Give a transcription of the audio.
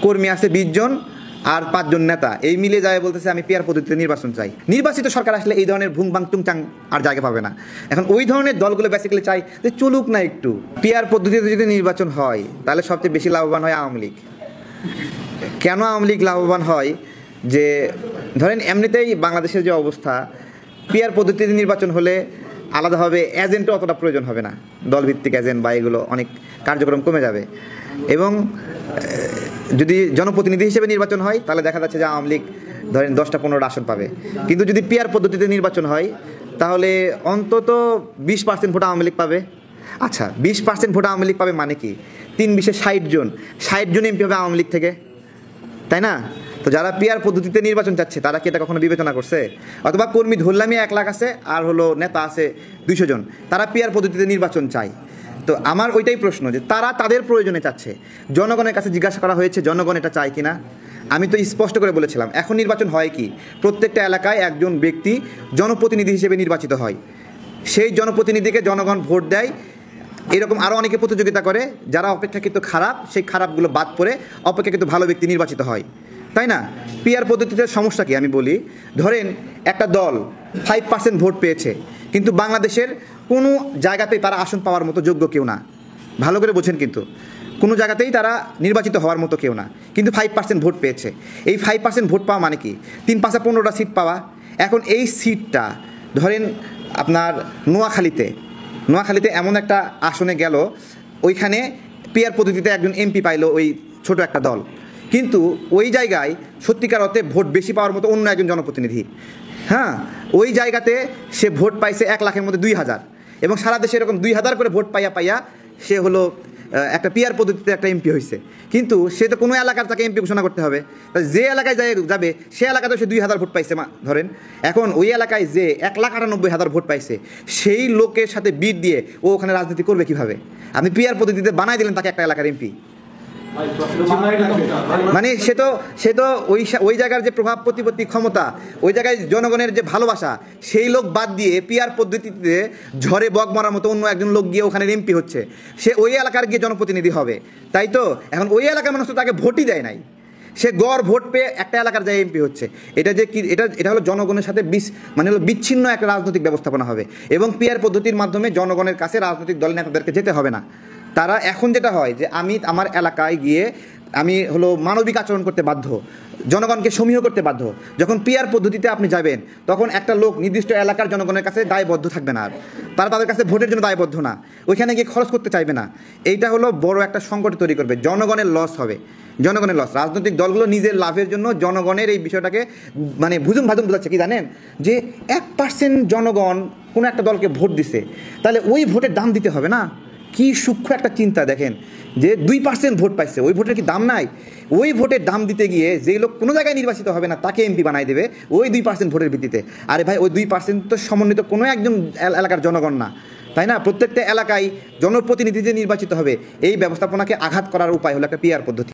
কর্মী আছে 20 জন আর 5 জন নেতা, এই মিলে যায় বলতেছে আমি পিয়ার পদ্ধতিতে নির্বাচন চাই। নির্বাচিত সরকার আসলে এই ধরনের ভুং ভাং টুংচাং আর জায়গা পাবে না। এখন ওই ধরনের দলগুলো বেসিক্যালি চাই যে চলুক না একটু। পিয়ার পদ্ধতিতে যদি নির্বাচন হয় তাহলে সবচেয়ে বেশি লাভবান হয় আওয়ামী লীগ। কেন আওয়ামী লীগ লাভবান হয়? যে ধরেন এমনিতেই বাংলাদেশের যে অবস্থা, পিয়ার পদ্ধতিতে নির্বাচন হলে আলাদাভাবে এজেন্টও অতটা প্রয়োজন হবে না, দলভিত্তিক এজেন্ট বা এগুলো অনেক কার্যক্রম কমে যাবে। এবং যদি জনপ্রতিনিধি হিসেবে নির্বাচন হয় তাহলে দেখা যাচ্ছে যে আওয়ামী লীগ ধরেন 10টা-15টা আসন পাবে। কিন্তু যদি পিয়ার পদ্ধতিতে নির্বাচন হয় তাহলে অন্তত 20% ভোট আওয়ামী লীগ পাবে। আচ্ছা, 20% ভোট আওয়ামী লীগ পাবে মানে কি? 3-20-এ 60 জন এমপি হবে আওয়ামী লীগ থেকে, তাই না? তো যারা পিয়ার পদ্ধতিতে নির্বাচন চাচ্ছে তারা কি এটা কখনো বিবেচনা করছে? অথবা কর্মী ধরলামই 1 লাখ আছে আর হলো নেতা আছে 200 জন, তারা পিয়ার পদ্ধতিতে নির্বাচন চায়। তো আমার ওইটাই প্রশ্ন যে তারা তাদের প্রয়োজনে চাচ্ছে, জনগণের কাছে জিজ্ঞাসা করা হয়েছে জনগণ এটা চায় কিনা? আমি তো স্পষ্ট করে বলেছিলাম এখন নির্বাচন হয় কি, প্রত্যেকটা এলাকায় একজন ব্যক্তি জনপ্রতিনিধি হিসেবে নির্বাচিত হয়, সেই জনপ্রতিনিধিকে জনগণ ভোট দেয়। এরকম আরও অনেকে প্রতিযোগিতা করে, যারা অপেক্ষাকৃত খারাপ সেই খারাপগুলো বাদ পড়ে অপেক্ষাকৃত ভালো ব্যক্তি নির্বাচিত হয়, তাই না? পিয়ার পদ্ধতিতে সমস্যা কি আমি বলি, ধরেন একটা দল 5% ভোট পেয়েছে কিন্তু বাংলাদেশের কোনো জায়গাতেই তারা আসন পাওয়ার মতো যোগ্য কেউ না, ভালো করে বোঝেন, কিন্তু কোনো জায়গাতেই তারা নির্বাচিত হওয়ার মতো কেউ না, কিন্তু 5% ভোট পেয়েছে। এই 5% ভোট পাওয়া মানে কি? 3-5-15টা সিট পাওয়া। এখন এই সিটটা ধরেন আপনার নোয়াখালীতে এমন একটা আসনে গেল, ওইখানে পিয়ার পদ্ধতিতে একজন এমপি পাইলো ওই ছোট একটা দল, কিন্তু ওই জায়গায় সত্যিকার অর্থে ভোট বেশি পাওয়ার মতো অন্য একজন জনপ্রতিনিধি, হ্যাঁ, ওই জায়গাতে সে ভোট পাইছে 1 লাখের মধ্যে 2000, এবং সারা দেশে এরকম 2000 করে ভোট পাইয়া সে হলো একটা পিয়ার পদ্ধতিতে একটা এমপি হয়েছে। কিন্তু সে তো কোনো এলাকার তাকে এমপি ঘোষণা করতে হবে, যে এলাকায় যাবে সে এলাকাতে সে 2000 ভোট পাইছে ধরেন। এখন ওই এলাকায় যে 1,98,000 ভোট পাইছে সেই লোকের সাথে বিট দিয়ে ও ওখানে রাজনীতি করবে কিভাবে? আপনি পিয়ার পদ্ধতিতে বানাই দিলেন তাকে একটা এলাকার এমপি, মানে সে তো ওই জায়গার যে প্রভাব প্রতিপত্তি ক্ষমতা, ওই জায়গায় জনগণের যে ভালোবাসা, সেই লোক বাদ দিয়ে পিয়ার পদ্ধতিতে ঝড়ে বক মারার মতো অন্য একজন লোক গিয়ে ওখানে এমপি হচ্ছে, সে ওই এলাকার গিয়ে জনপ্রতিনিধি হবে, তাই তো? এখন ওই এলাকার মানুষ তো তাকে ভোটই দেয় নাই, সে গড় ভোট পেয়ে একটা এলাকার যায় এমপি হচ্ছে। এটা যে কি, এটা হলো জনগণের সাথে মানে হলো বিচ্ছিন্ন একটা রাজনৈতিক ব্যবস্থাপনা হবে। এবং পিয়ার পদ্ধতির মাধ্যমে জনগণের কাছে রাজনৈতিক দল নেতাদেরকে যেতে হবে না। তারা এখন যেটা হয় যে আমি আমার এলাকায় গিয়ে আমি হলো মানবিক আচরণ করতে বাধ্য, জনগণকে সমীহ করতে বাধ্য। যখন পিয়ার পদ্ধতিতে আপনি যাবেন তখন একটা লোক নির্দিষ্ট এলাকার জনগণের কাছে দায়বদ্ধ থাকবে না, আর তারা তাদের কাছে ভোটের জন্য দায়বদ্ধ না, ওইখানে গিয়ে খরচ করতে চাইবে না। এইটা হলো বড় একটা সংকট তৈরি করবে, জনগণের লস হবে, জনগণের লস। রাজনৈতিক দলগুলো নিজের লাভের জন্য জনগণের এই বিষয়টাকে মানে ভুজুম ভাজুম বোঝাচ্ছে কি জানেন, যে 1% জনগণ কোনো একটা দলকে ভোট দিছে, তাহলে ওই ভোটের দাম দিতে হবে না। কি সূক্ষ্ম একটা চিন্তা দেখেন, যে 2% ভোট পাইছে, ওই ভোটের কি দাম নাই? ওই ভোটের দাম দিতে গিয়ে যে লোক কোনো জায়গায় নির্বাচিত হবে না তাকে এমপি বানাই দেবে ওই 2% ভোটের ভিত্তিতে। আরে ভাই, ওই 2% তো সমন্বিত কোনো একজন এলাকার জনগণ না, তাই না? প্রত্যেকটা এলাকায় জনপ্রতিনিধি যে নির্বাচিত হবে, এই ব্যবস্থাপনাকে আঘাত করার উপায় হলো একটা পিয়ার পদ্ধতি।